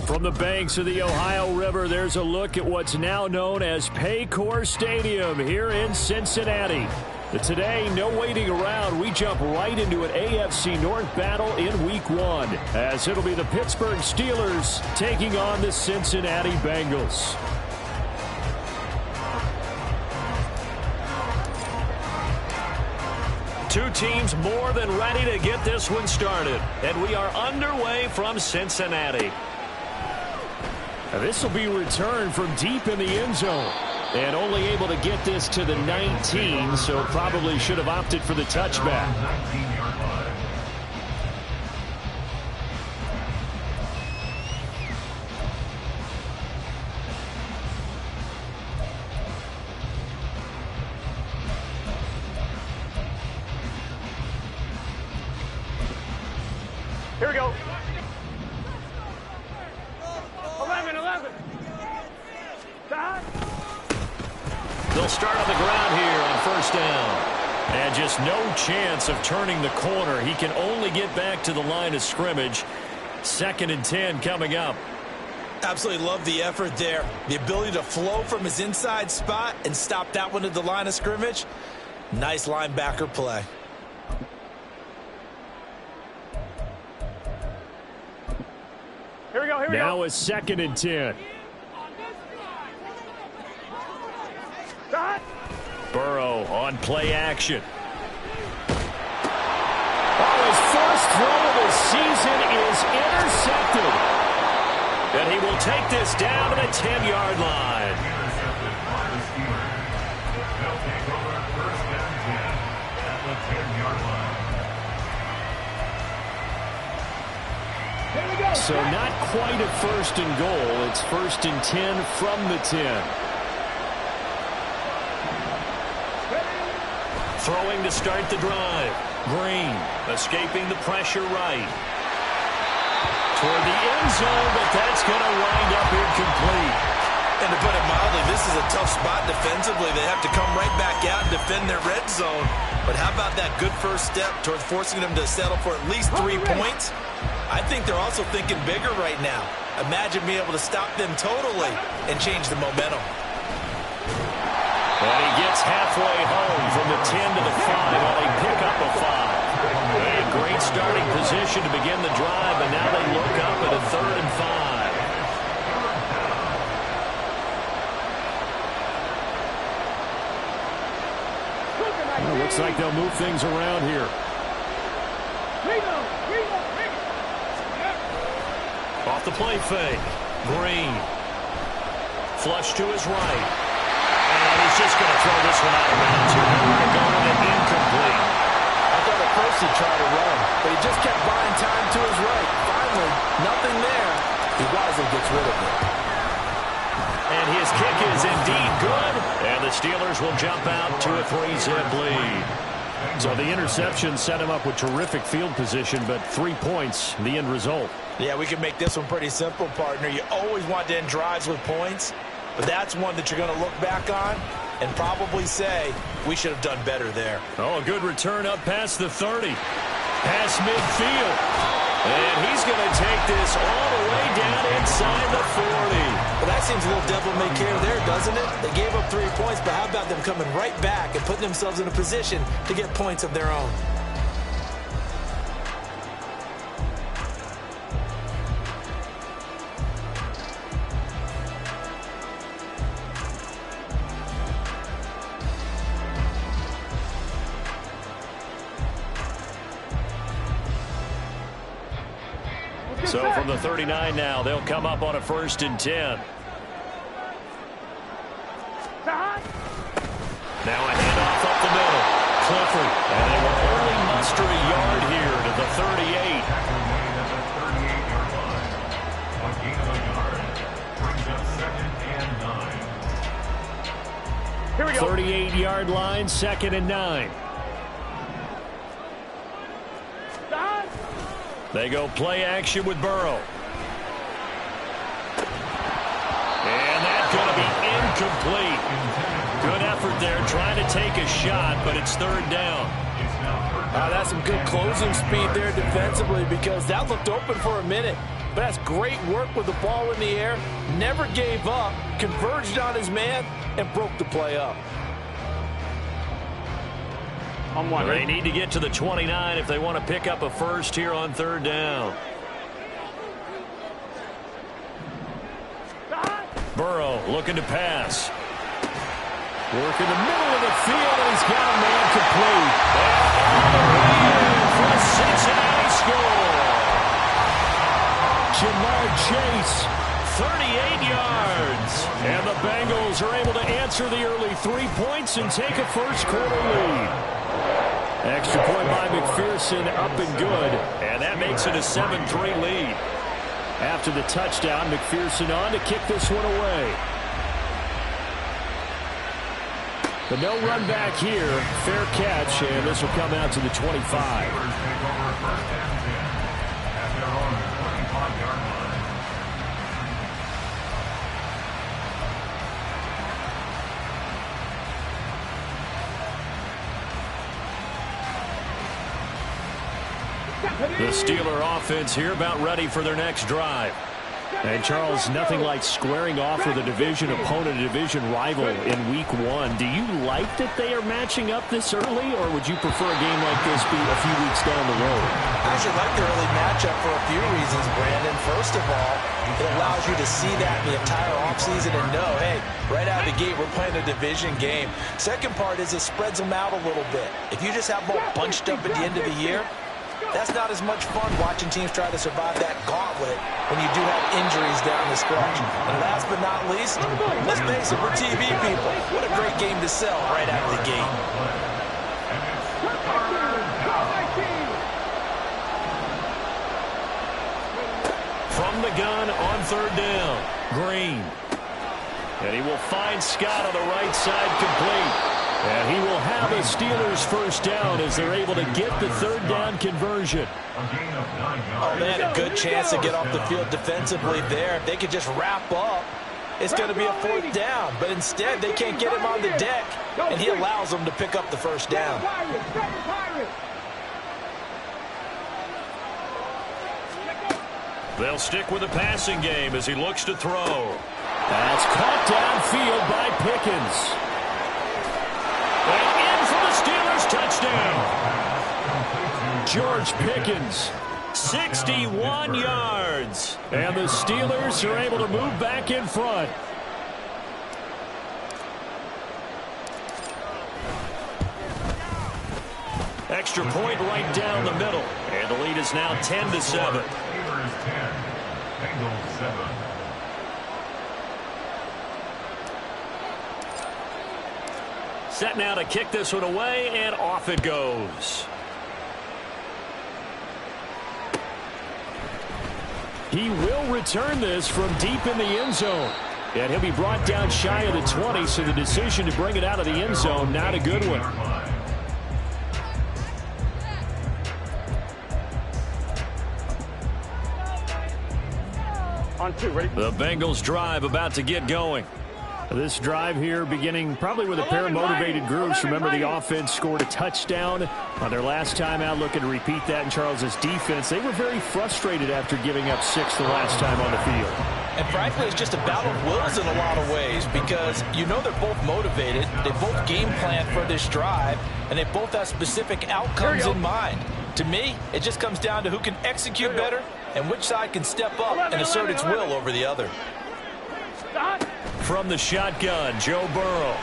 From the banks of the Ohio River, there's a look at what's now known as Paycor Stadium here in Cincinnati. Today, no waiting around. We jump right into an AFC North battle in Week 1, as it'll be the Pittsburgh Steelers taking on the Cincinnati Bengals. Two teams more than ready to get this one started, and we are underway from Cincinnati. This will be returned from deep in the end zone. And only able to get this to the 19, so probably should have opted for the touchback. Here we go. 11. They'll start on the ground here on first down. And just no chance of turning the corner. He can only get back to the line of scrimmage. 2nd and 10 coming up. Absolutely love the effort there. The ability to flow from his inside spot and stop that one at the line of scrimmage. Nice linebacker play. Here we go. Now it's 2nd and 10. Burrow on play action. Oh, his first throw of the season is intercepted. And he will take this down to the 10-yard line. So not quite a 1st and goal. It's 1st and 10 from the 10. Throwing to start the drive. Green escaping the pressure right. Toward the end zone, but that's going to wind up incomplete. And to put it mildly, this is a tough spot defensively. They have to come right back out and defend their red zone. But how about that good first step towards forcing them to settle for at least 3 points? I think they're also thinking bigger right now. Imagine being able to stop them totally and change the momentum. And he gets halfway home from the 10 to the 5 while they pick up a 5. A great starting position to begin the drive, and now they look up at a 3rd and 5. Well, looks like they'll move things around here. Off the play fake. Green. Flush to his right. And he's just going to throw this one out of bounds here. They're going to go with it incomplete. I thought at first he'd try to run, but he just kept buying time to his right. Finally, nothing there. He wisely gets rid of it. And his kick is indeed good. And the Steelers will jump out to a 3-zip lead. So the interception set him up with terrific field position, but 3 points, the end result. Yeah, we can make this one pretty simple, partner. You always want to end drives with points, but that's one that you're going to look back on and probably say, we should have done better there. Oh, a good return up past the 30. Past midfield. And he's going to take this all the way down inside the 40. Well, that seems a little devil-may-care there, doesn't it? They gave up 3 points, but how about them coming right back and putting themselves in a position to get points of their own? So from the 39 now, they'll come up on a 1st and 10. Now a handoff up the middle. Clifford. And they will only muster a yard here to the 38. Here we go. 38-yard line, 2nd and 9. They go play action with Burrow. And that's going to be incomplete. Good effort there trying to take a shot, but it's 3rd down. That's some good closing speed there defensively because that looked open for a minute. But that's great work with the ball in the air. Never gave up, converged on his man, and broke the play up. They need to get to the 29 if they want to pick up a first here on 3rd down. Burrow looking to pass. Work in the middle of the field, and he's got a man complete. And for a Cincinnati score. Jamar Chase, 38 yards. And the Bengals are able to answer the early 3 points and take a first-quarter lead. Extra point by McPherson, up and good. And that makes it a 7-3 lead. After the touchdown, McPherson on to kick this one away. But no run back here. Fair catch, and this will come out to the 25. The Steeler offense here about ready for their next drive. And, Charles, nothing like squaring off with a division opponent, a division rival in Week 1. Do you like that they are matching up this early, or would you prefer a game like this be a few weeks down the road? I actually like the early matchup for a few reasons, Brandon. First of all, it allows you to see that in the entire offseason and know, hey, right out of the gate, we're playing a division game. Second part is it spreads them out a little bit. If you just have them all bunched up at the end of the year, that's not as much fun watching teams try to survive that gauntlet when you do have injuries down the stretch. And last but not least, let's face it, we're TV people. What a great game to sell right out of the gate. From the gun on 3rd down, Green. And he will find Scott on the right side complete. And he will have a Steelers first down as they're able to get the 3rd down conversion. Oh, man, a good chance to get off the field defensively there. If they could just wrap up, it's going to be a 4th down. But instead, they can't get him on the deck, and he allows them to pick up the first down. They'll stick with the passing game as he looks to throw. That's caught downfield by Pickens. And in for the Steelers touchdown. George Pickens, 61 yards. And the Steelers are able to move back in front. Extra point right down the middle. And the lead is now 10-7. Bengals 7. Set now to kick this one away, and off it goes. He will return this from deep in the end zone. And he'll be brought down shy of the 20, so the decision to bring it out of the end zone, not a good one. On 2, ready? The Bengals drive about to get going. This drive here beginning probably with a pair of motivated groups. Remember, the offense scored a touchdown on their last time out, looking to repeat that in Charles's defense. They were very frustrated after giving up 6 the last time on the field. And frankly, it's just a battle of wills in a lot of ways because you know they're both motivated. They both game plan for this drive, and they both have specific outcomes in mind. To me, it just comes down to who can execute better and which side can step up and assert its will over the other. From the shotgun, Joe Burrow.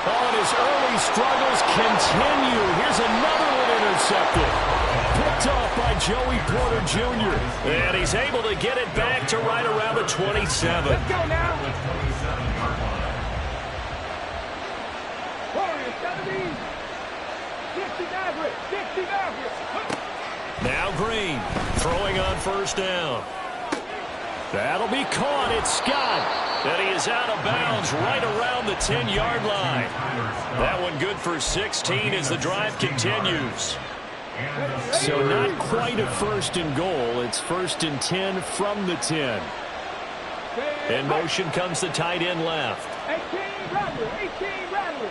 Oh, and his early struggles continue. Here's another one intercepted. Picked off by Joey Porter Jr. And he's able to get it back to right around the 27. Let's go now. Warriors, 70. 60 average. 60 average. Now Green throwing on first down. That'll be caught. It's Scott. And he is out of bounds right around the 10-yard line. That one good for 16 as the drive continues. So not quite a first and goal. It's 1st and 10 from the 10. In motion comes the tight end left. 18 Rattler. 18 Rattler.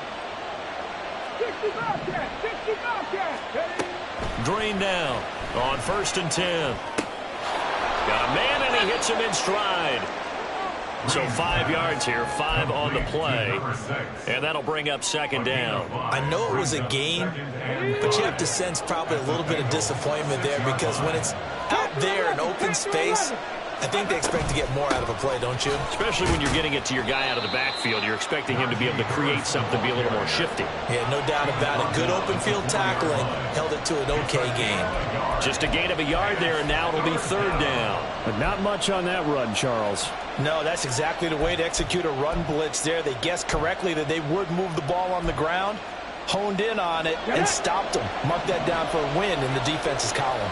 60 Bobcat. 60 Bobcat. Green down on 1st and 10. Got a man, and he hits him in stride. So 5 yards here, 5 on the play. And that'll bring up 2nd down. I know it was a gain, but you have to sense probably a little bit of disappointment there because when it's out there in open space, I think they expect to get more out of a play, don't you? Especially when you're getting it to your guy out of the backfield. You're expecting him to be able to create something, be a little more shifty. Yeah, no doubt about it. Good open field tackling. Held it to an okay gain. Just a gain of a yard there, and now it'll be 3rd down. But not much on that run, Charles. No, that's exactly the way to execute a run blitz there. They guessed correctly that they would move the ball on the ground, honed in on it, and stopped them. Mark that down for a win in the defense's column.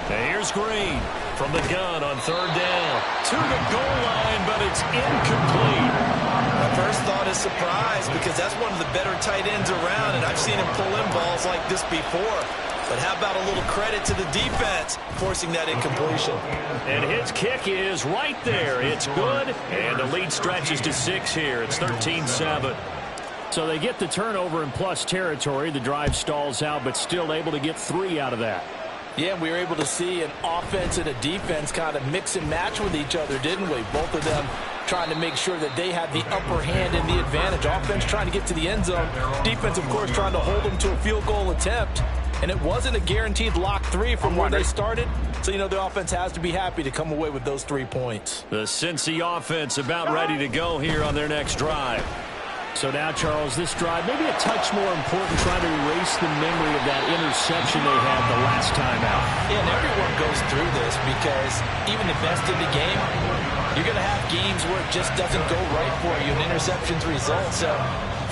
And here's Green from the gun on 3rd down. To the goal line, but it's incomplete. My first thought is surprise because that's one of the better tight ends around, and I've seen him pull in balls like this before. But how about a little credit to the defense forcing that incompletion? And his kick is right there. It's good, and the lead stretches to 6 here. It's 13-7. So they get the turnover in plus territory. The drive stalls out, but still able to get 3 out of that. Yeah, we were able to see an offense and a defense kind of mix and match with each other, didn't we? Both of them trying to make sure that they had the upper hand and the advantage. Offense trying to get to the end zone. Defense, of course, trying to hold them to a field goal attempt. And it wasn't a guaranteed lock 3 from where they started. So, you know, the offense has to be happy to come away with those 3 points. The Cincy offense about ready to go here on their next drive. So now, Charles, this drive maybe a touch more important, trying to erase the memory of that interception they had the last time out. Yeah, and everyone goes through this because even the best in the game, you're going to have games where it just doesn't go right for you, and interceptions result. So,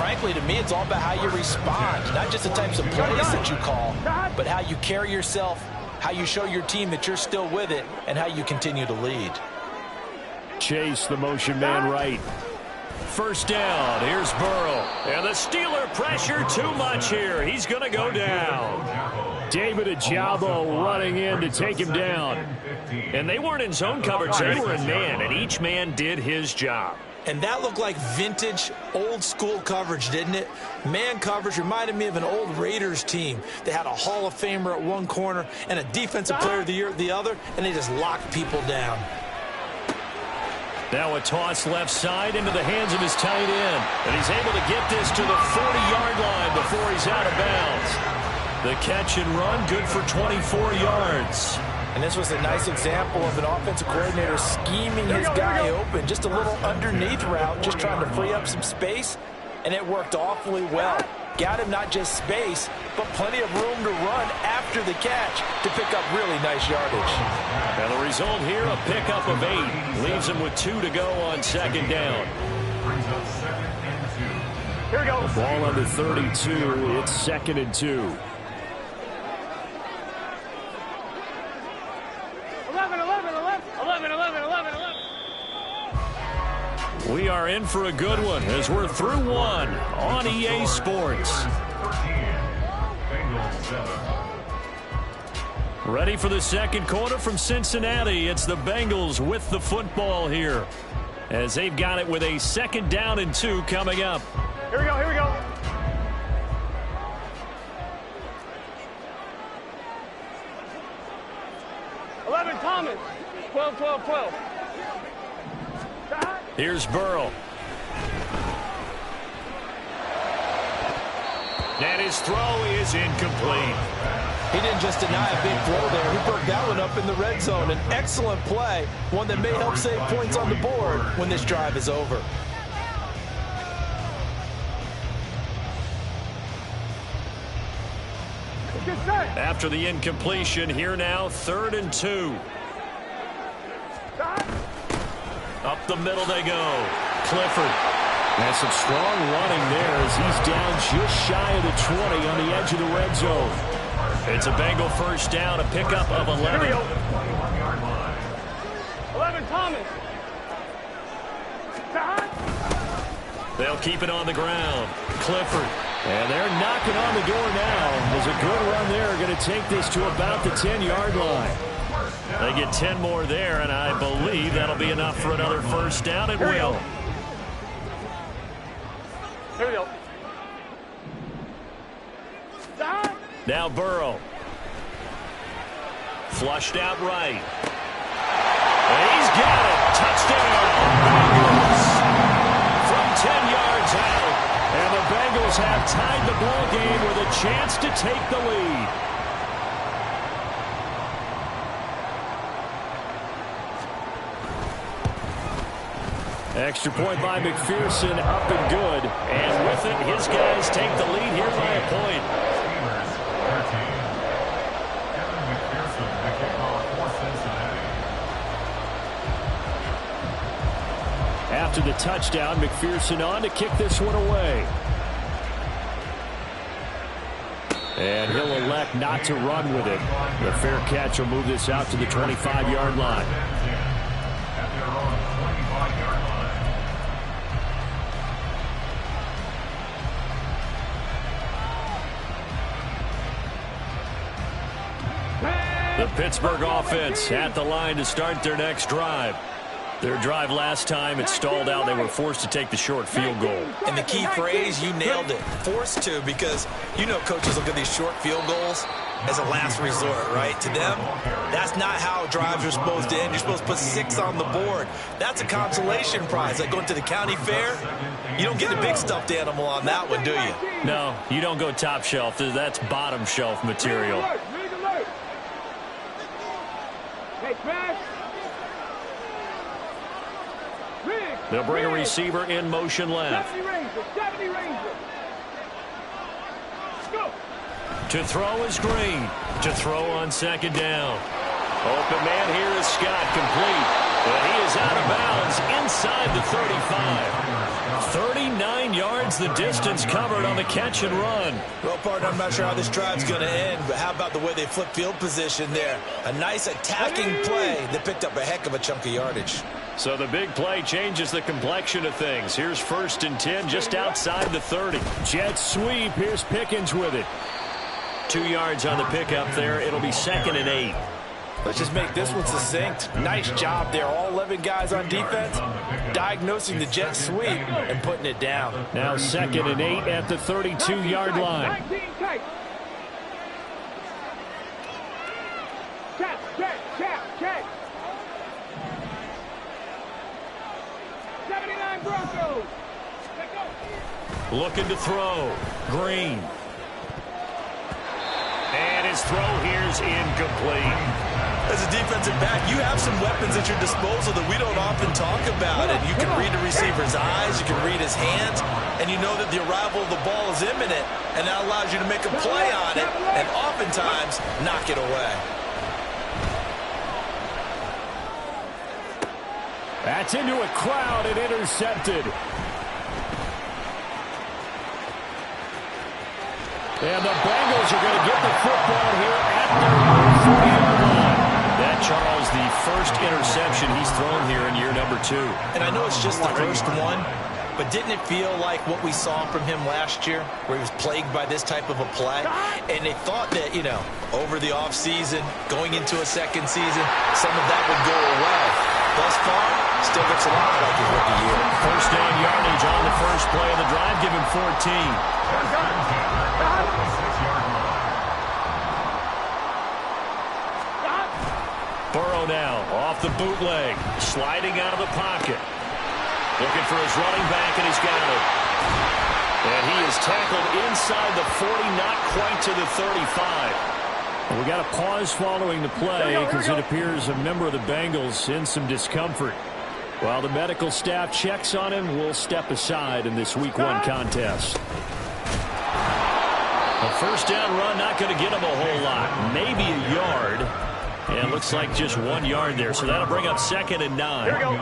frankly, to me, it's all about how you respond, not just the types of plays that you call, but how you carry yourself, how you show your team that you're still with it, and how you continue to lead. Chase, the motion man right. 1st down. Here's Burrow. And the Steeler pressure too much here. He's going to go down. David Ojabo running in to take him down. And they weren't in zone coverage. They were in man, and each man did his job. And that looked like vintage, old-school coverage, didn't it? Man coverage reminded me of an old Raiders team. They had a Hall of Famer at one corner and a Defensive Player of the Year at the other, and they just locked people down. Now a toss left side into the hands of his tight end. And he's able to get this to the 40-yard line before he's out of bounds. The catch and run, good for 24 yards. And this was a nice example of an offensive coordinator scheming his guy open. Just a little underneath route, just trying to free up some space. And it worked awfully well. Got him not just space, but plenty of room to run after the catch to pick up really nice yardage. And the result here, a pickup of 8. Leaves him with 2 to go on 2nd down. Here we go. Ball under 32. It's 2nd and 2. 11. We are in for a good one as we're through 1 on EA Sports. Ready for the second quarter from Cincinnati. It's the Bengals with the football here, as they've got it with a 2nd down and 2 coming up. Here we go, here we go. Thomas, 12, 12, 12. Here's Burrow. And his throw is incomplete. He didn't just deny a big throw there. He broke that one up in the red zone. An excellent play, one that may help save points on the board when this drive is over. After the incompletion, here now, 3rd and 2. Up the middle they go. Clifford. And some strong running there as he's down just shy of the 20 on the edge of the red zone. It's a Bengal 1st down, a pickup of 11. 11, Thomas. They'll keep it on the ground. Clifford. And they're knocking on the door now. There's a good run there. Going to take this to about the 10-yard line. They get 10 more there, and I believe that'll be enough for another 1st down. It will. Here we go. Now Burrow. Flushed out right. And he's got it. Touchdown. Bengals. From 10 yards out. And the Bengals have tied the ball game with a chance to take the lead. Extra point by McPherson, up and good. And with it, his guys take the lead here by a point. After the touchdown, McPherson on to kick this one away. And he'll elect not to run with it. The fair catch will move this out to the 25-yard line. The Pittsburgh offense at the line to start their next drive. Their drive last time, it stalled out. They were forced to take the short field goal. And the key phrase, you nailed it, forced to, because you know coaches look at these short field goals as a last resort, right? To them, that's not how drives are supposed to end. You're supposed to put 6 on the board. That's a consolation prize. Like going to the county fair, you don't get a big stuffed animal on that one, do you? No, you don't go top shelf. That's bottom shelf material. They'll bring a receiver in motion left. To throw is Green. To throw on 2nd down. Open man here is Scott, complete. But he is out of bounds inside the 35. 39 yards the distance covered on the catch and run. Well, partner, I'm not sure how this drive's going to end, but how about the way they flip field position there? A nice attacking play that picked up a heck of a chunk of yardage. So the big play changes the complexion of things. Here's 1st and 10 just outside the 30. Jet sweep. Here's Pickens with it. 2 yards on the pickup there. It'll be 2nd and 8. Let's just make this one succinct. Nice job there. All 11 guys on defense diagnosing the jet sweep and putting it down. Now 2nd and 8 at the 32-yard line. Check. 79 Broncos. Looking to throw. Green. And his throw here is incomplete. As a defensive back, you have some weapons at your disposal that we don't often talk about. And you can read the receiver's eyes, you can read his hands, and you know that the arrival of the ball is imminent, and that allows you to make a play on it and oftentimes knock it away. That's into a crowd and intercepted. And the Bengals are going to get the football here at their 40-yard line. That, Charles, the first interception he's thrown here in year number 2. And I know it's just the first one, but didn't it feel like what we saw from him last year, where he was plagued by this type of a play? And they thought that, you know, over the offseason, going into a second season, some of that would go away. Thus far, still looks a lot like his rookie year. First down yardage on the first play of the drive. Give him 14. Burrow now off the bootleg, sliding out of the pocket. Looking for his running back, and he's got it. And he is tackled inside the 40, not quite to the 35. We got a pause following the play because it appears a member of the Bengals in some discomfort. While the medical staff checks on him, we'll step aside in this Week 1 contest. A first down run, not going to get him a whole lot. Maybe a yard. And it looks like just 1 yard there. So that'll bring up 2nd and 9. Here we go.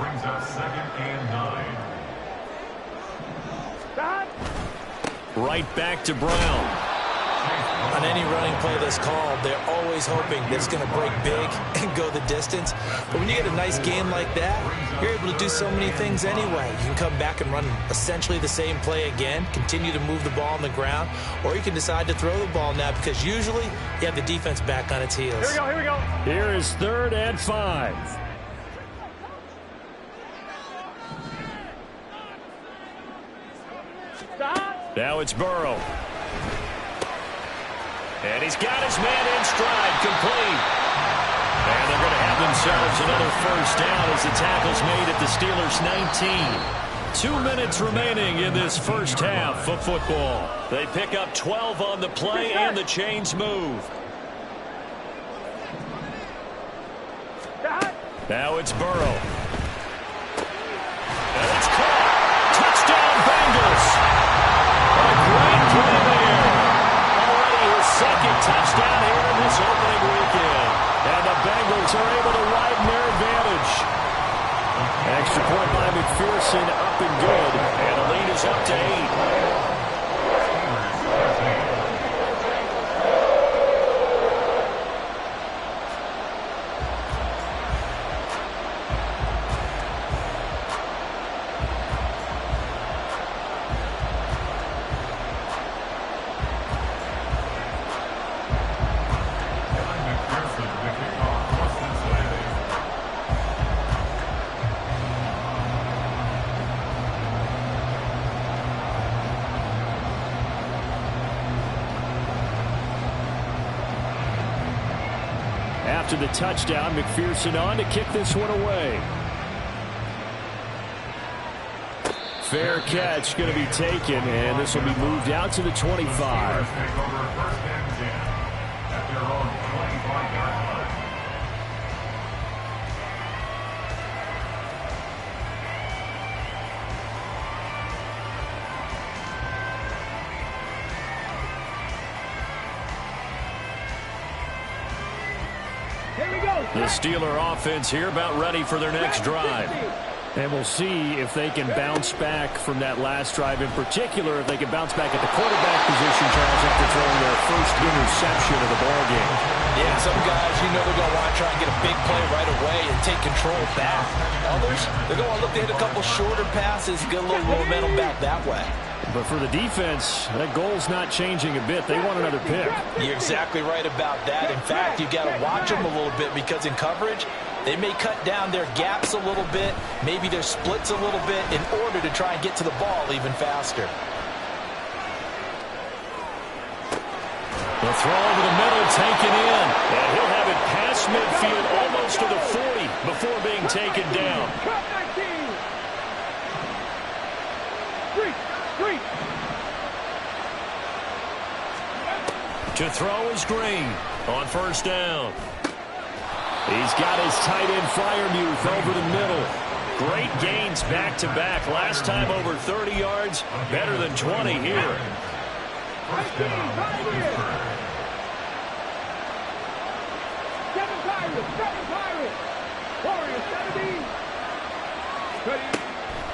Brings up 2nd and 9. Right back to Brown. On any running play that's called, they're always hoping that it's going to break big and go the distance. But when you get a nice game like that, you're able to do so many things anyway. You can come back and run essentially the same play again, continue to move the ball on the ground, or you can decide to throw the ball now because usually you have the defense back on its heels. Here we go, here we go. Here is 3rd and 5. Stop. Now it's Burrow. And he's got his man in stride, complete. And they're going to have themselves another first down as the tackle's made at the Steelers' 19. 2 minutes remaining in this first half of football. They pick up 12 on the play, and the chains move. Now it's Burrow. And it's caught. Touchdown, Bengals. A great play there. Already his 2nd touchdown here in this opening weekend. And the Bengals are able to widen their advantage. Extra point by McPherson, up and good. And the lead is up to 8. After the touchdown, McPherson on to kick this one away. Fair catch going to be taken, and this will be moved out to the 25. The Steeler offense here about ready for their next drive. And we'll see if they can bounce back from that last drive. In particular, if they can bounce back at the quarterback position, Charles, after throwing their first interception of the ballgame. Yeah, some guys, you know they're going to want to try and get a big play right away and take control back. Others, they're going to look to hit a couple shorter passes, get a little momentum back that way. But for the defense, that goal's not changing a bit. They want another pick. You're exactly right about that. In fact, you've got to watch them a little bit because in coverage, they may cut down their gaps a little bit, maybe their splits a little bit in order to try and get to the ball even faster. The throw over the middle, taken in. And he'll have it past midfield, almost to the 40 before being taken down. Cut 19. Three. To throw is Green on first down. He's got his tight end Freiermuth over the middle. Great gains back-to-back. Last time over 30 yards, better than 20 here.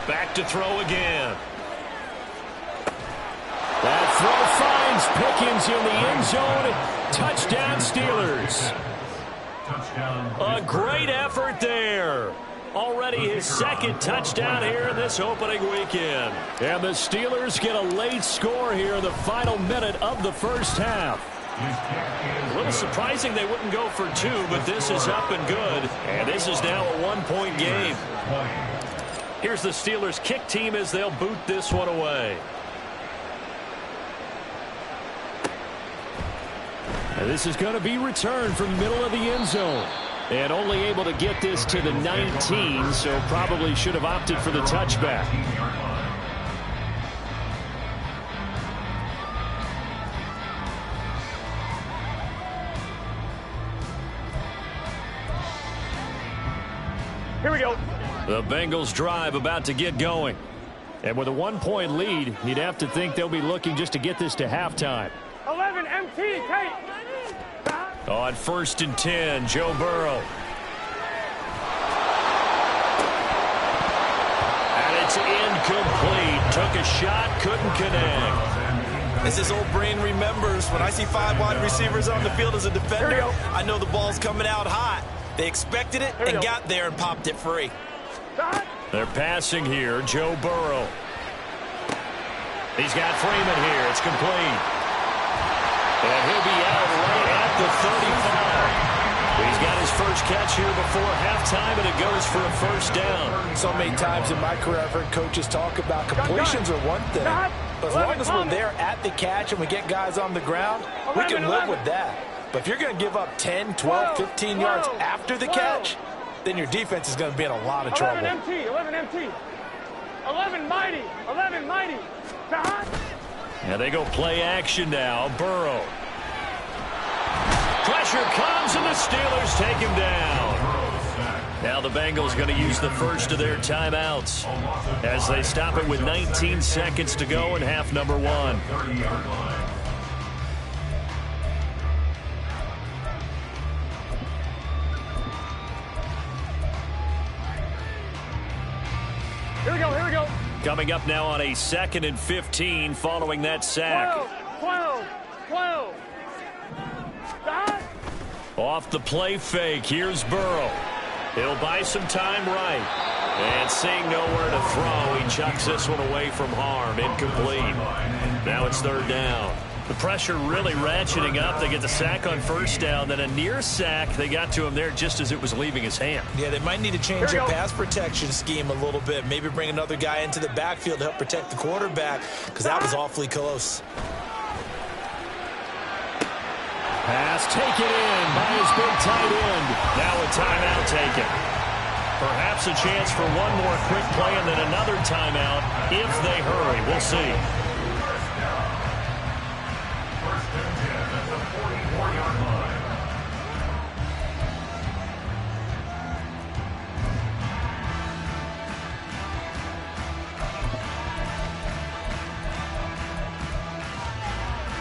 Back to throw again. That throw finds Pickens in the end zone. Touchdown, Steelers. A great effort there. Already his second touchdown here in this opening weekend. And the Steelers get a late score here in the final minute of the first half. A little surprising they wouldn't go for two, but this is up and good. And this is now a one-point game. Here's the Steelers kick team as they'll boot this one away. And this is going to be returned from the middle of the end zone. And only able to get this to the 19, so probably should have opted for the touchback. Here we go. The Bengals drive about to get going. And with a one-point lead, you'd have to think they'll be looking just to get this to halftime. 11 MT, Kate. On 1st and 10, Joe Burrow. And it's incomplete. Took a shot, couldn't connect. As his old brain remembers, when I see 5 wide receivers on the field as a defender, I know the ball's coming out hot. They expected it and got there and popped it free. They're passing here, Joe Burrow. He's got Freeman here. It's complete. And he'll be out right at the 35. He's got his first catch here before halftime, and it goes for a first down. So many times in my career I've heard coaches talk about completions are one thing. But as long as we're there at the catch and we get guys on the ground, we can live with that. But if you're going to give up 10, 12, 15 yards after the catch, then your defense is going to be in a lot of trouble. 11 MT, 11 MT. 11 mighty, 11 mighty. And they go play action now. Burrow. Pressure comes, and the Steelers take him down. Now the Bengals going to use the first of their timeouts as they stop it with 19 seconds to go in half number 1. Here we go, here we go. Coming up now on a 2nd and 15 following that sack. 12. Off the play fake, here's Burrow. He'll buy some time right. And seeing nowhere to throw, he chucks this one away from harm. Incomplete. Now it's 3rd down. The pressure really ratcheting up. They get the sack on 1st down, then a near sack. They got to him there just as it was leaving his hand. Yeah, they might need to change their pass protection scheme a little bit. Maybe bring another guy into the backfield to help protect the quarterback, because that was awfully close. Pass taken in by his big tight end. Now a timeout taken. Perhaps a chance for one more quick play and then another timeout if they hurry. We'll see.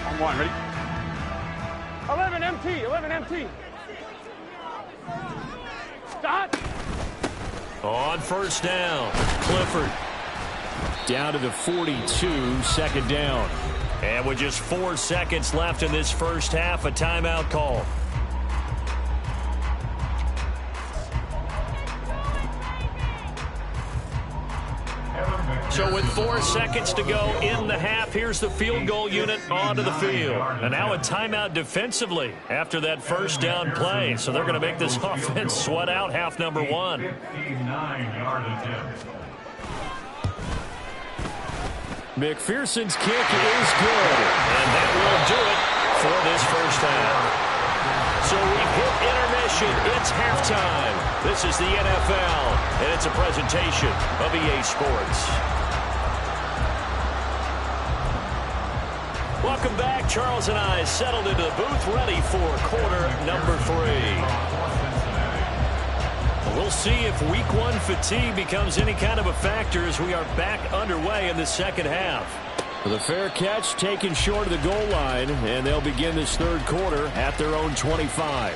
I'm one, ready? 11 MT, 11 MT. Stop. On 1st down, Clifford. Down to the 42, 2nd down. And with just 4 seconds left in this first half, a timeout call. So with 4 seconds to go in the half, here's the field goal unit onto the field. And now a timeout defensively after that 1st down play. So they're going to make this offense sweat out half number 1. 59-yard attempt. McPherson's kick is good. And that will do it for this first half. So we've hit intermission. It's halftime. This is the NFL, and it's a presentation of EA Sports. Welcome back. Charles and I settled into the booth, ready for quarter number 3. We'll see if week 1 fatigue becomes any kind of a factor as we are back underway in the second half. The fair catch taken short of the goal line, and they'll begin this 3rd quarter at their own 25.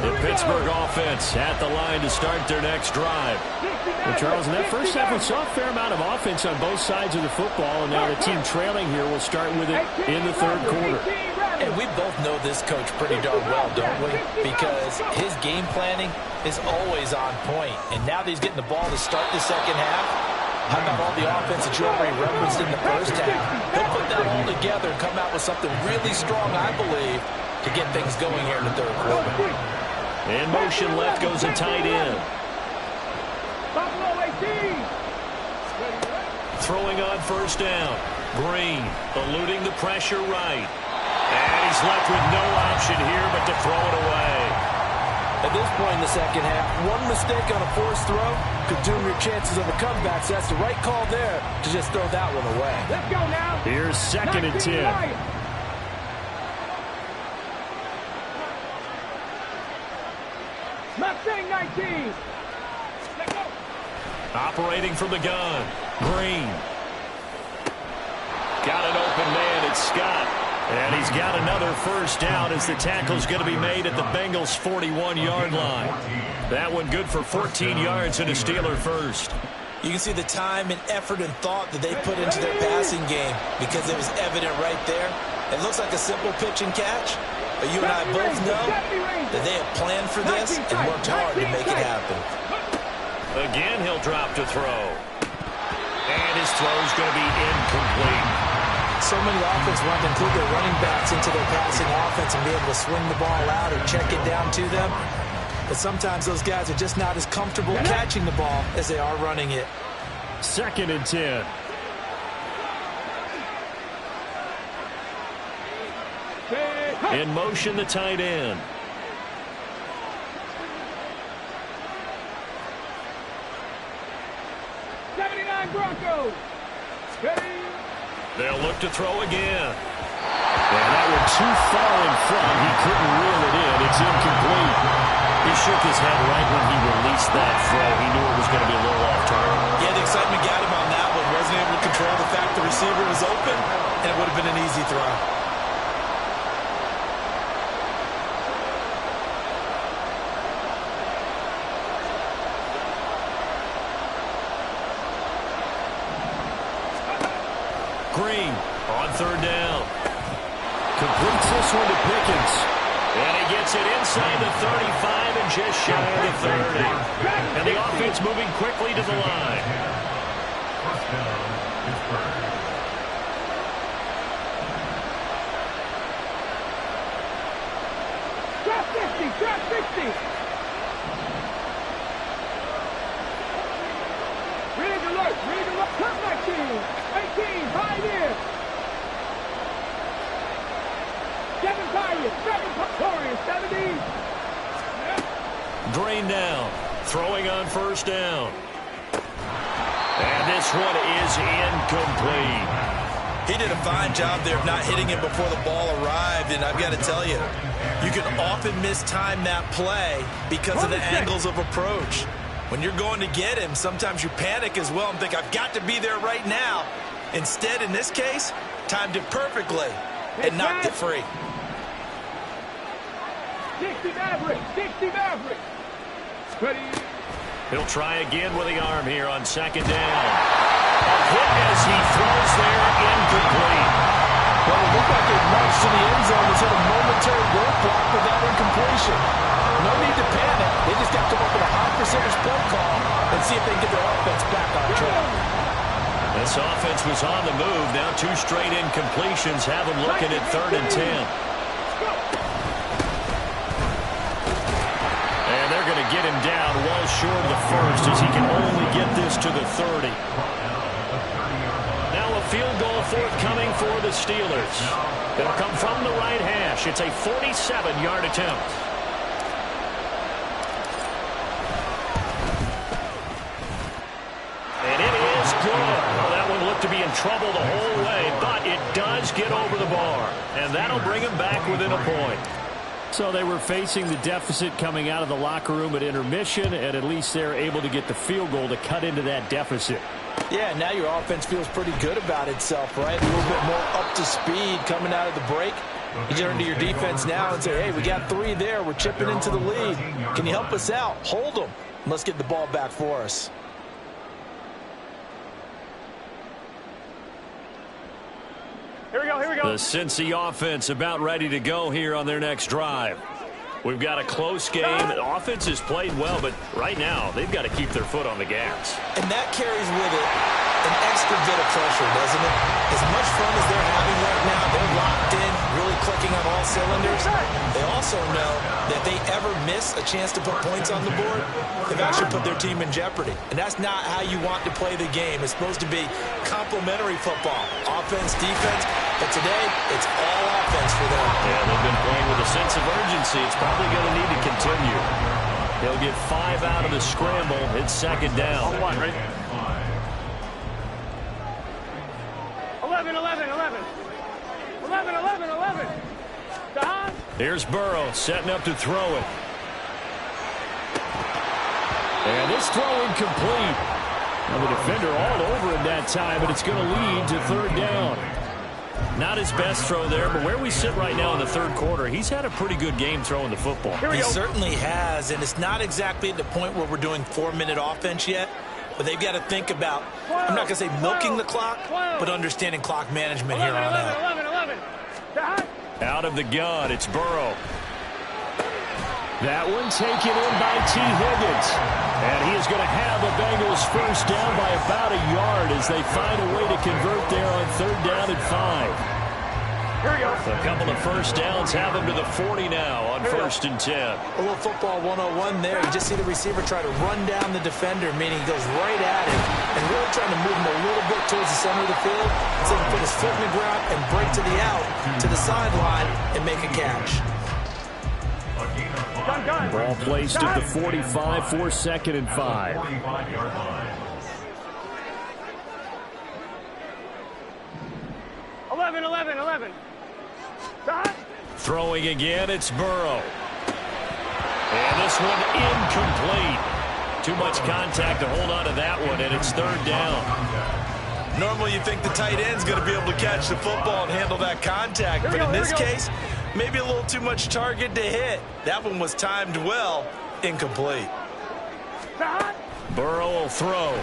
The Pittsburgh offense at the line to start their next drive. Well, Charles, in that first half, we saw a fair amount of offense on both sides of the football, and now the team trailing here will start with it in the 3rd quarter. And we both know this coach pretty darn well, don't we? Because his game planning is always on point. And now that he's getting the ball to start the second half, how about all the offense that you already referenced in the first half? He'll put that all together and come out with something really strong, I believe, to get things going here in the third quarter. In motion left goes a tight end. Throwing on first down. Green eluding the pressure right. And he's left with no option here but to throw it away. At this point in the second half, one mistake on a forced throw could doom your chances of a comeback. So that's the right call there to just throw that one away. Let's go now. Here's 2nd and 10. Mustang 19. Let's go. Operating from the gun. Green. Got an open man. It's Scott. And he's got another first down as the tackle's going to be made at the Bengals' 41-yard line. That one good for 14 yards and a Steeler first. You can see the time and effort and thought that they put into their passing game because it was evident right there. It looks like a simple pitch and catch, but you and I both know that they have planned for this and worked hard to make it happen. Again, he'll drop to throw. And his throw's going to be incomplete. So many offenses want to include their running backs into their passing offense and be able to swing the ball out or check it down to them. But sometimes those guys are just not as comfortable catching the ball as they are running it. 2nd and 10. In motion, the tight end. Broncos. They'll look to throw again. And that one too far in front. He couldn't reel it in. It's incomplete. He shook his head right when he released that throw. He knew it was going to be a little off target. Yeah, the excitement got him on that one. Wasn't able to control the fact the receiver was open, and it would have been an easy throw. Green on 3rd down. Completes this one to Pickens. And he gets it inside the 35 and just shy of the 30. And the offense moving quickly to the line. First down, Pittsburgh. Drop 60. Read alert. Come back team. 18, high in. 7 Tigers, 7 Victorious, 70. Drain down. Throwing on first down. And this one is incomplete. He did a fine job there of not hitting it before the ball arrived, and I've got to tell you, you can often mistime that play because of the angles of approach. When you're going to get him, sometimes you panic as well and think, I've got to be there right now. Instead, in this case, timed it perfectly and knocked it free. 60 Maverick. Ready. He'll try again with the arm here on 2nd down. A hit as he throws there, incomplete. Well, it looked like it marched to the end zone. It's hit a momentary roadblock with that incompletion. No need to panic. They just got to come up with a high percentage play call and see if they can get their offense back on track. This offense was on the move. Now 2 straight incompletions have them looking at 3rd and 10. And they're going to get him down well short of the first as he can only get this to the 30. Now a field goal forthcoming for the Steelers. It'll come from the right hash. It's a 47-yard attempt. And it is good. Well, that one looked to be in trouble the whole way, but it does get over the bar. And that'll bring him back within a point. So they were facing the deficit coming out of the locker room at intermission, and at least they're able to get the field goal to cut into that deficit. Yeah, now your offense feels pretty good about itself, right? A little bit more up to speed coming out of the break. You turn to your defense now and say, hey, we got 3 there. We're chipping into the lead. Can you help us out? Hold them. Let's get the ball back for us. Here we go, here we go. The Cincy offense about ready to go here on their next drive. We've got a close game. The offense has played well, but right now they've got to keep their foot on the gas. And that carries with it an extra bit of pressure, doesn't it? As much fun as they're having right now, they're locked in, really clicking on all cylinders. They also know that if they ever miss a chance to put points on the board, they've actually put their team in jeopardy. And that's not how you want to play the game. It's supposed to be complementary football, offense, defense. But today, it's all offense for them. Yeah, they've been playing with a sense of urgency. It's probably going to need to continue. They'll get 5 out of the scramble. It's second down. 11, 11, 11. 11, 11, 11. Don. Here's Burrow setting up to throw it. And this throw incomplete. Now the defender all over him that time, but it's going to lead to third down. Not his best throw there, but where we sit right now in the third quarter, he's had a pretty good game throwing the football. He certainly has, and it's not exactly at the point where we're doing 4-minute offense yet, but they've got to think about, I'm not going to say milking the clock, but understanding clock management here on out. 11, 11. Out of the gun, it's Burrow. That one taken in by T. Higgins. And he is going to have the Bengals first down by about a yard as they find a way to convert there on third down and 5. Here we go. A couple of first downs have them to the 40 now on first and 10. A little football 101 there. You just see the receiver try to run down the defender, meaning he goes right at him and really trying to move him a little bit towards the center of the field so he can put his foot in the ground and break to the out, to the sideline, and make a catch. Ball placed at the 45 for second and 5. 45-yard line. 11, 11, 11. Don. Throwing again, it's Burrow. And this one incomplete. Too much contact to hold on to that one, and it's third down. Normally you think the tight end's going to be able to catch the football and handle that contact, but in this case, maybe a little too much target to hit. That one was timed well, incomplete. Burrow will throw.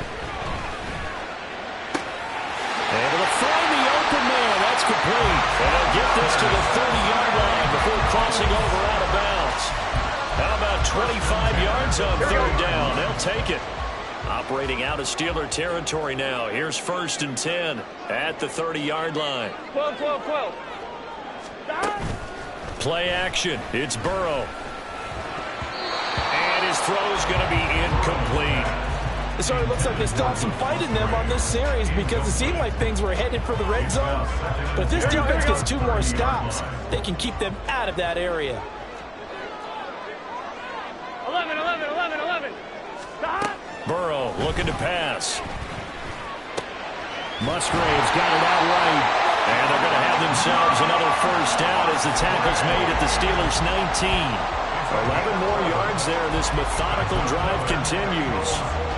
Able to find the open man. That's complete. And they'll get this to the 30-yard line before crossing over out of bounds. How about 25 yards on third down? They'll take it. Operating out of Steeler territory now. Here's first and 10 at the 30-yard line. 12, 12, 12. Play action. It's Burrow. And his throw's going to be incomplete. It sort of looks like they still have some fight in them on this series because it seemed like things were headed for the red zone. But if this defense gets 2 more stops, they can keep them out of that area. 11, 11, 11, 11. Burrow looking to pass. Musgrave's got it out right. And they're going to have themselves another first down as the tackle's made at the Steelers' 19. 11 more yards there. This methodical drive continues.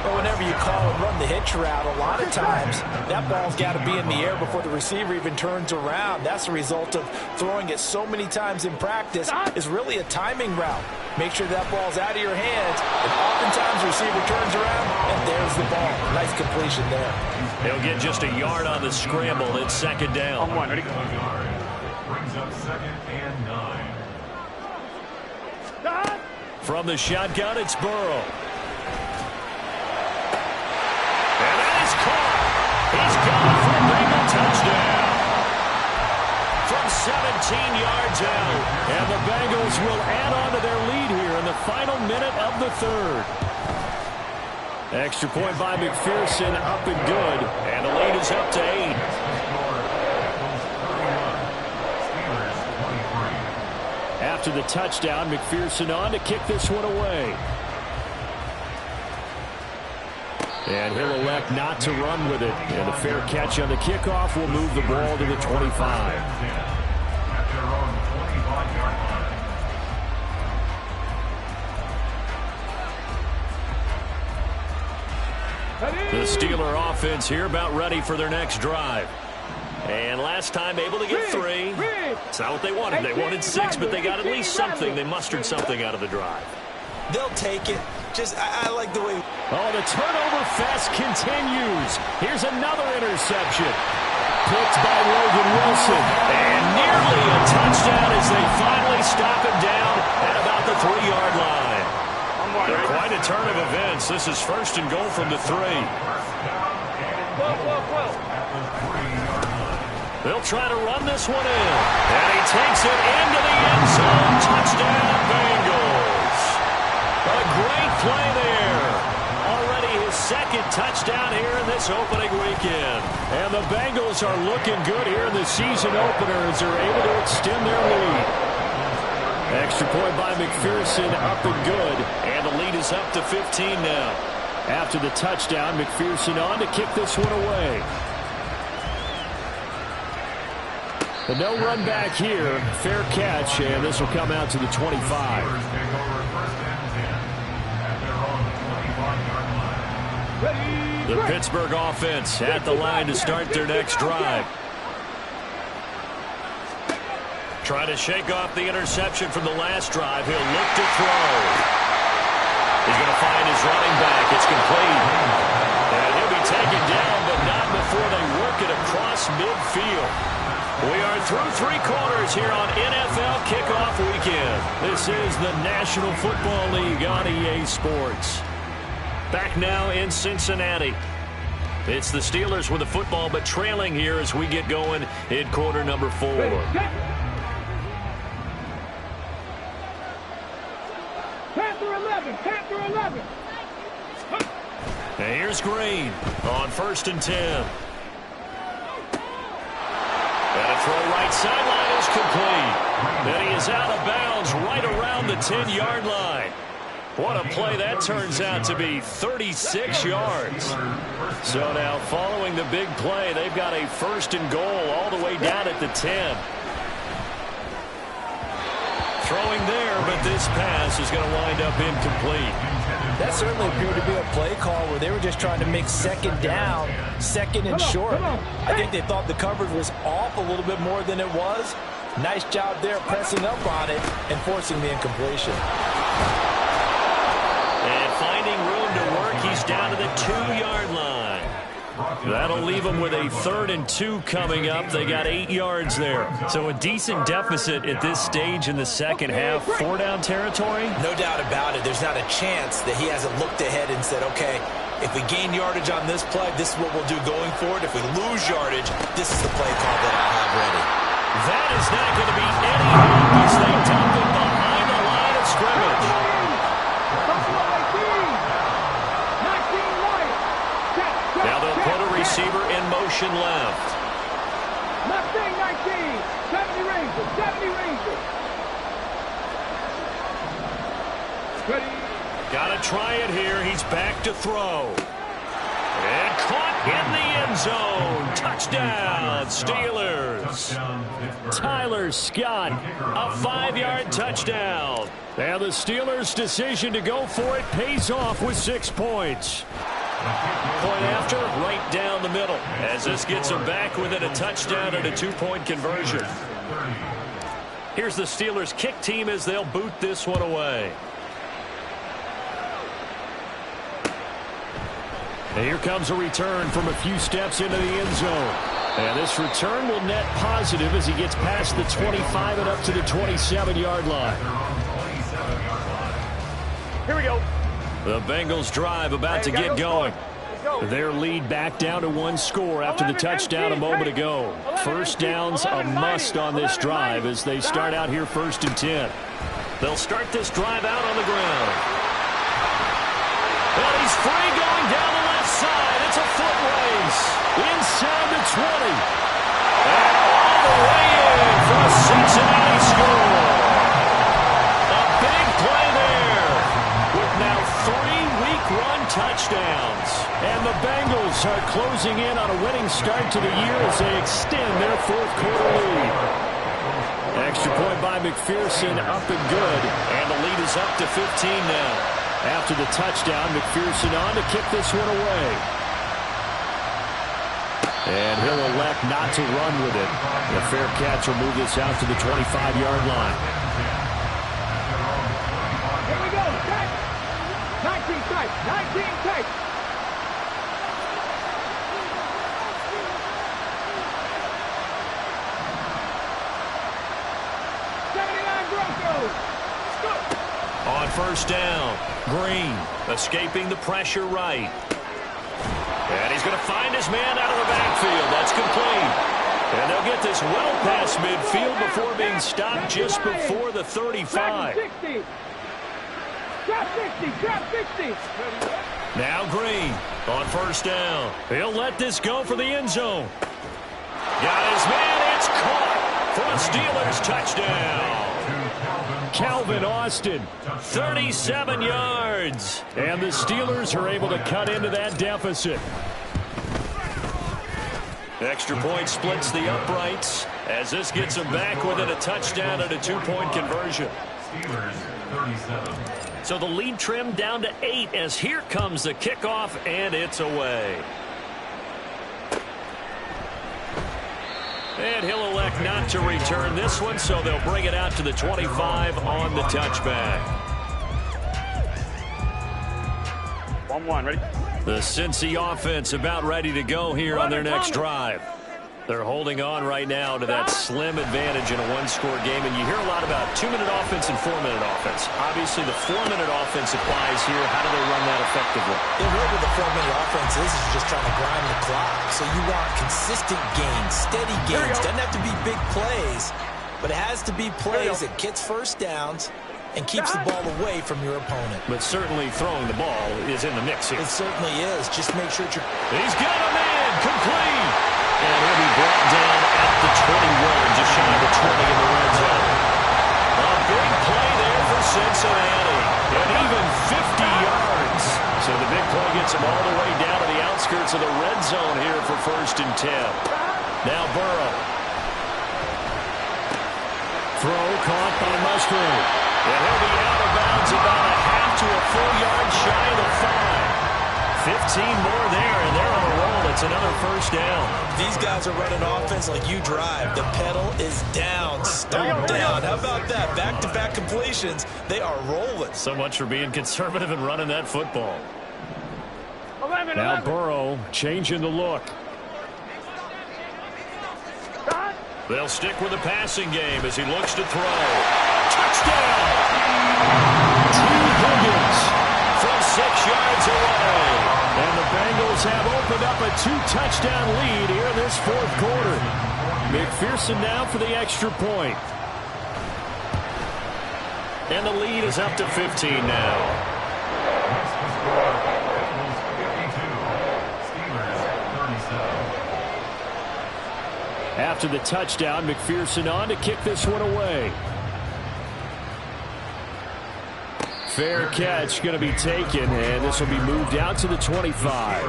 But whenever you call and run the hitch route, a lot of times that ball's got to be in the air before the receiver even turns around. That's the result of throwing it so many times in practice. Is really a timing route. Make sure that ball's out of your hands, and oftentimes the receiver turns around, and there's the ball. Nice completion there. He'll get just a yard on the scramble. It's second down. Brings up second and 9. From the shotgun, it's Burrow. And that is caught. He's gone for a Bengal touchdown. From 17 yards out. And the Bengals will add on to their lead here in the final minute of the third. Extra point by McPherson, up and good. And the lead is up to 8. After the touchdown, McPherson on to kick this one away. And he'll elect not to run with it. And a fair catch on the kickoff will move the ball to the 25. The Steeler offense here about ready for their next drive. And last time able to get 3. It's not what they wanted. They wanted 6, but they got at least something. They mustered something out of the drive. They'll take it. I like the way. Oh, the turnover fest continues. Here's another interception. Picked by Logan Wilson. And nearly a touchdown as they finally stop him down at about the 3-yard line. Quite a turn of events. This is first and goal from the 3. They'll try to run this one in. And he takes it into the end zone. Touchdown, Bengals. A great play there. Already his second touchdown here in this opening weekend. And the Bengals are looking good here in the season opener as they're able to extend their lead. Extra point by McPherson, up and good. And the lead is up to 15 now. After the touchdown, McPherson on to kick this one away. But no run back here. Fair catch, and this will come out to the 25. The Pittsburgh offense at the line to start their next drive. Trying to shake off the interception from the last drive. He'll look to throw. He's going to find his running back. It's complete. And he'll be taken down, but not before they work it across midfield. We are through 3 quarters here on NFL Kickoff Weekend. This is the National Football League on EA Sports. Back now in Cincinnati. It's the Steelers with the football, but trailing here as we get going in quarter number 4. Panther 11, Panther 11. And here's Green on 1st and 10. And a throw right sideline is complete. And he is out of bounds right around the 10-yard line. What a play that turns out to be, 36 yards. So now following the big play, they've got a 1st and goal all the way down at the 10. Throwing there, but this pass is going to wind up incomplete. That certainly appeared to be a play call where they were just trying to make 2nd down, 2nd and short. I think they thought the coverage was off a little bit more than it was. Nice job there pressing up on it and forcing the incompletion. And finding room to work, he's down to the 2-yard line. That'll leave them with a 3rd and 2 coming up. They got 8 yards there. So a decent deficit at this stage in the second half. 4-down territory? No doubt about it. There's not a chance that he hasn't looked ahead and said, okay, if we gain yardage on this play, this is what we'll do going forward. If we lose yardage, this is the play call that I'll have ready. That is not going to be any help as they dump it behind the line of scrimmage. Now they'll put a receiver in motion left. Mustang 19, 70 Rangers, 70 Rangers. Ready. Got to try it here. He's back to throw. And caught in the end zone. Touchdown, Steelers. Tyler Scott, a 5-yard touchdown. And the Steelers' decision to go for it pays off with 6 points. Point after, right down the middle, as this gets them back within a touchdown and a 2-point conversion. Here's the Steelers' kick team as they'll boot this one away. And here comes a return from a few steps into the end zone. And this return will net positive as he gets past the 25 and up to the 27-yard line. Here we go. The Bengals drive about to get going. Their lead back down to 1 score after the touchdown a moment ago. First down's a must on this drive as they start out here 1st and 10. They'll start this drive out on the ground. And he's free going down the left side. It's a foot race. Inside the 20. And all the way in for a Cincinnati score. A big play there with now 3 week-run touchdowns. And the Bengals are closing in on a winning start to the year as they extend their 4th quarter lead. Extra point by McPherson, up and good. And the lead is up to 15 now. After the touchdown, McPherson on to kick this one away. And he'll elect not to run with it. The fair catch will move this out to the 25-yard line. Here we go. 19 tight. 19 tight. On first down, Green escaping the pressure right. And he's going to find his man out of the backfield. That's complete. And they'll get this well past midfield before being stopped just before the 35. Trap 60. Now Green on first down. He'll let this go for the end zone. Got his man. It's caught for a Steelers touchdown. Calvin Austin, 37 yards. And the Steelers are able to cut into that deficit. Extra point splits the uprights as this gets them back within a touchdown and a 2-point conversion. Steelers 37. So the lead trimmed down to 8 as here comes the kickoff, and it's away. And he'll elect not to return this one, so they'll bring it out to the 25 on the touchback. 1-1, ready? The Cincy offense about ready to go here on their next drive. They're holding on right now to that slim advantage in a one-score game, and you hear a lot about 2-minute offense and 4-minute offense. Obviously, the 4-minute offense applies here. How do they run that effectively? The real with the 4-minute offense is just trying to grind the clock. So you want consistent gains, steady gains. Doesn't have to be big plays, but it has to be plays that gets first downs and keeps the ball away from your opponent. But certainly throwing the ball is in the mix here. It certainly is. Just make sure that you're... He's got a man complete. And he'll be brought down at the 21, just shy of the 20 in the red zone. A big play there for Cincinnati. And even 50 yards. So the big play gets him all the way down to the outskirts of the red zone here for 1st and 10. Now Burrow. Throw caught by Musgrave. And he'll be out of bounds about a half to a full yard shy of the 5. 15 more there, and they're on a roll. It's another first down. These guys are running offense like you drive. The pedal is down, stomp down. How about that? Back-to-back completions. They are rolling. So much for being conservative and running that football. 11. Now Burrow changing the look. They'll stick with the passing game as he looks to throw. Touchdown! Higgins from 6 yards away. And the Bengals have opened up a 2-touchdown lead here in this 4th quarter. McPherson now for the extra point. And the lead is up to 15 now. After the touchdown, McPherson on to kick this one away. Fair catch going to be taken, and this will be moved out to the 25.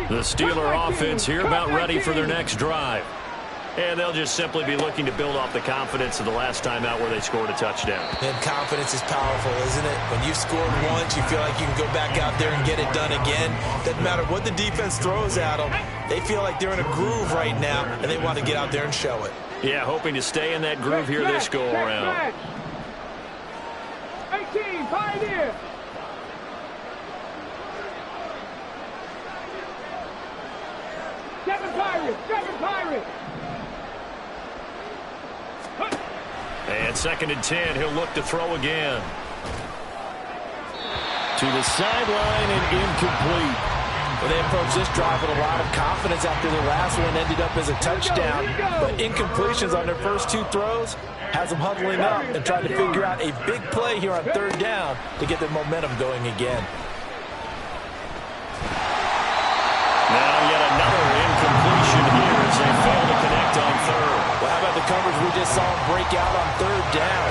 The Steeler offense here about ready for their next drive. And they'll just simply be looking to build off the confidence of the last time out where they scored a touchdown. And confidence is powerful, isn't it? When you've scored once, you feel like you can go back out there and get it done again. Doesn't matter what the defense throws at them. They feel like they're in a groove right now, and they want to get out there and show it. Yeah, hoping to stay in that groove here this go-around. 18, Pioneer. Seven Pirates. And 2nd and 10, he'll look to throw again. To the sideline and incomplete. Well, they approached this drive with a lot of confidence after their last one ended up as a touchdown. But incompletions on their first 2 throws has them huddling up and trying to figure out a big play here on 3rd down to get their momentum going again. Now yet another incompletion here as they fail to connect on 3rd. Well, how about the coverage we just saw break out on 3rd down?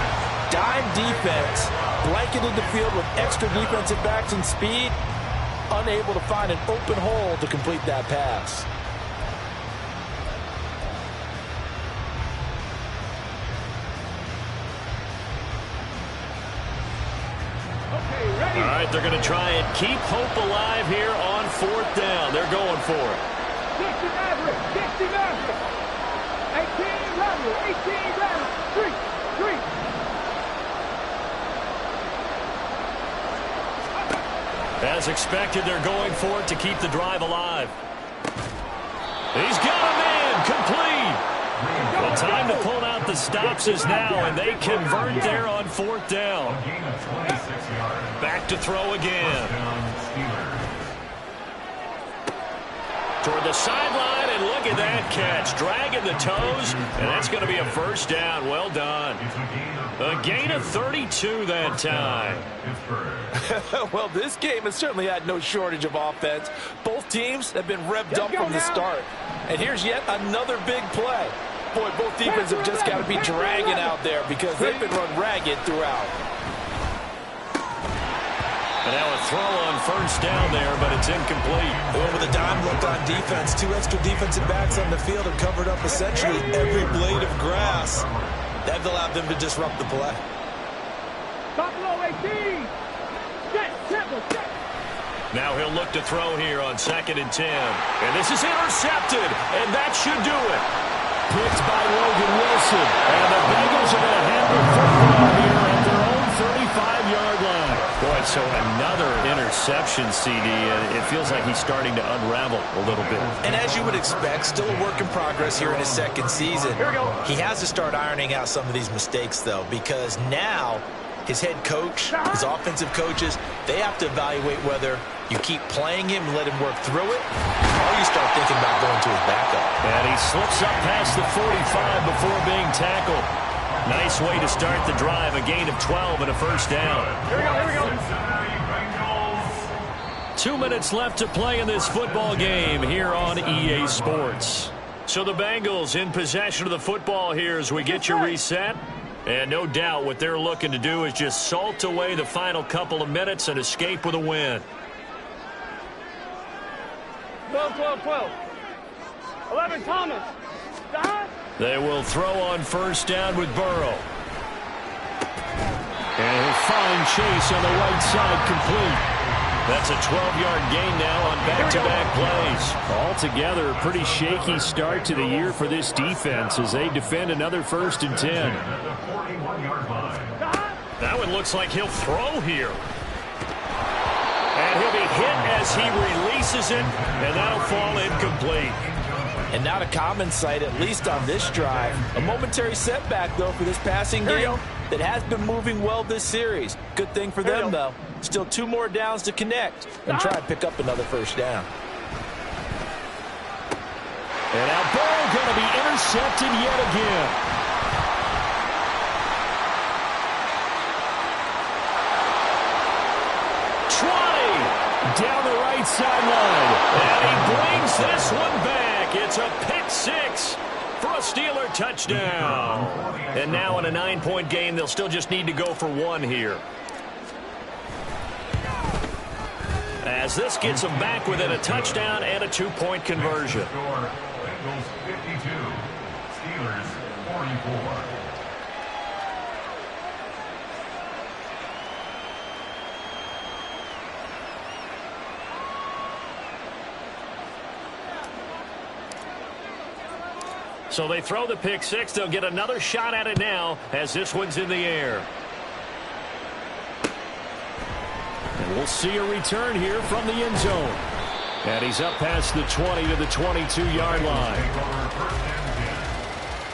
Dime defense, blanketed the field with extra defensive backs and speed, unable to find an open hole to complete that pass. All right, they're going to try and keep hope alive here on 4th down. They're going for it. 60 Maverick. 18 Maverick. 3. As expected, they're going for it to keep the drive alive. He's got a man complete. The time to pull out the stops is now, and they convert there on 4th down. Back to throw again. Toward the sideline, and look at that catch. Dragging the toes, and that's going to be a 1st down. Well done. A gain of 32 that time. Well, this game has certainly had no shortage of offense. Both teams have been revved up from the start. And here's yet another big play. Boy, both defenses have just got to be dragging out there because they've been run ragged throughout. And now a throw on 1st down there, but it's incomplete. Well, with a dime look on defense, 2 extra defensive backs on the field have covered up essentially every blade of grass. That allowed them to disrupt the play. Top low 18. Set. Now he'll look to throw here on 2nd and 10. And this is intercepted, and that should do it. Picked by Logan Wilson. And the Bengals are going to have the football here at their own 35-yard line. Boy, so another interception, CD, and it feels like he's starting to unravel a little bit. And as you would expect, still a work in progress here in his 2nd season. Here we go. He has to start ironing out some of these mistakes, though, because now his head coach, his offensive coaches, they have to evaluate whether you keep playing him and let him work through it, or you start thinking about going to his backup. And he slips up past the 45 before being tackled. Nice way to start the drive, a gain of 12 and a 1st down. Here we go. 2 minutes left to play in this football game here on EA Sports. So the Bengals in possession of the football here as we get you reset. And no doubt what they're looking to do is just salt away the final couple of minutes and escape with a win. 12. 11, Thomas. Stop. They will throw on 1st down with Burrow. And he'll find Chase on the right side complete. That's a 12-yard gain now on back-to-back plays. Altogether, a pretty shaky start to the year for this defense as they defend another 1st and 10. That one looks like he'll throw here. And he'll be hit as he releases it, and that'll fall incomplete. And not a common sight, at least on this drive. A momentary setback, though, for this passing game that has been moving well this series. Good thing for them, though. Still 2 more downs to connect and try and pick up another 1st down. And now Burrow going to be intercepted yet again. Down the right sideline. And he brings this one back. It's a pick 6 for a Steeler touchdown. And now in a 9-point game, they'll still just need to go for 1 here. As this gets them back within a touchdown and a 2-point conversion. Bengals 52, Steelers 44. So they throw the pick 6. They'll get another shot at it now as this one's in the air. And we'll see a return here from the end zone. And he's up past the 20 to the 22-yard line.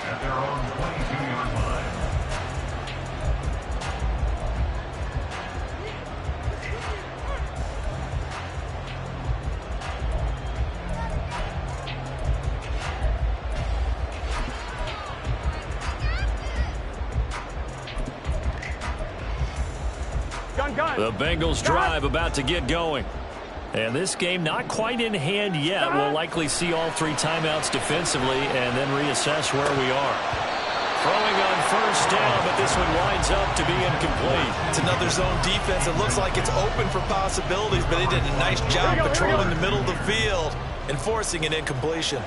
At their own 22-yard line. The Bengals drive about to get going. And this game not quite in hand yet. We'll likely see all 3 timeouts defensively and then reassess where we are. Throwing on 1st down, but this one winds up to be incomplete. It's another zone defense. It looks like it's open for possibilities, but they did a nice job patrolling the middle of the field and forcing an incompletion.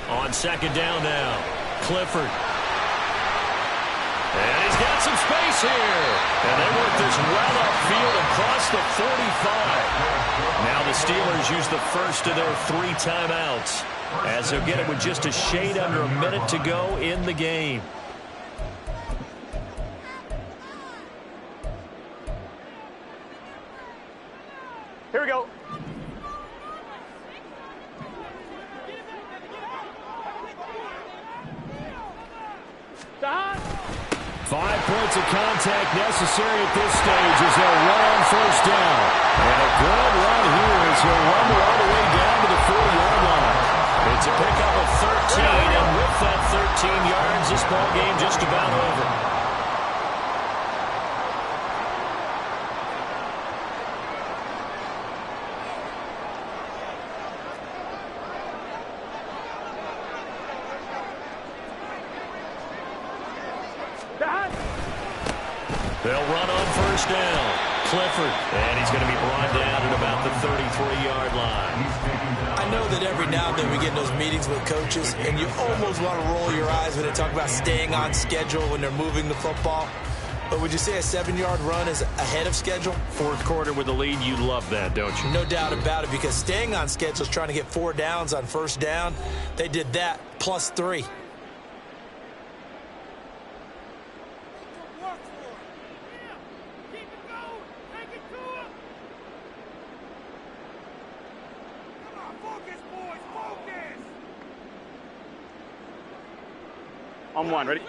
On 2nd down now, Clifford. And he's got some space here. And they work this well upfield across the 45. Now the Steelers use the first of their 3 timeouts as they'll get it with just a shade under a minute to go in the game. 5 points of contact necessary at this stage as they'll run on first down. And a good run here as he'll rumble all the way down to the 40-yard line. It's a pickup of 13, and with that 13 yards, this ball game just about over. They'll run on first down. Clifford, and he's going to be brought down at about the 33-yard line. I know that every now and then we get in those meetings with coaches, and you almost want to roll your eyes when they talk about staying on schedule when they're moving the football. But would you say a 7-yard run is ahead of schedule? Fourth quarter with the lead, you love that, don't you? No doubt about it, because staying on schedule is trying to get 4 downs on first down. They did that, plus 3. On one, ready?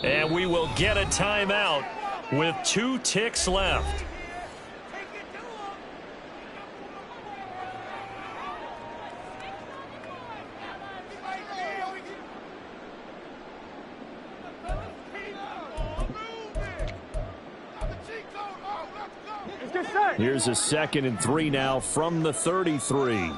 And we will get a timeout with 2 ticks left. Here's a 2nd and 3 now from the 33.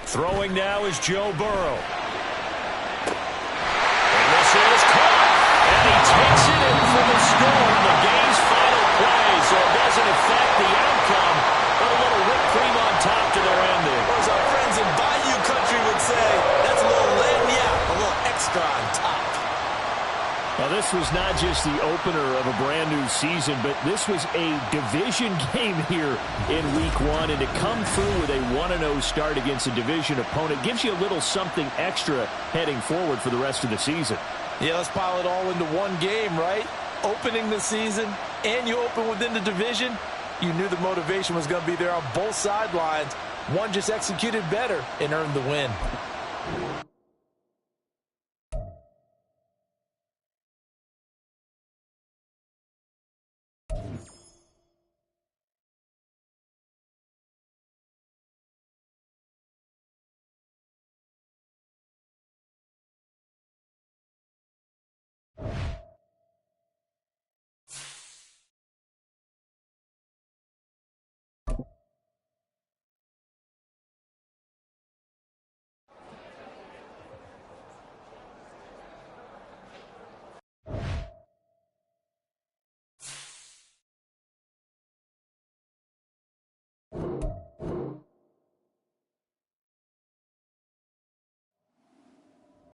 Throwing now is Joe Burrow. And this is caught. And he takes it in for the score on the game's final play. So it doesn't affect the outcome, but a little whipped cream on top to their ending. Or as our friends in Bayou Country would say, that's a little lagniappe, a little extra on top. Now, this was not just the opener of a brand-new season, but this was a division game here in Week 1. And to come through with a 1-0 start against a division opponent gives you a little something extra heading forward for the rest of the season. Yeah, let's pile it all into one game, right? Opening the season, and you open within the division. You knew the motivation was going to be there on both sidelines. One just executed better and earned the win.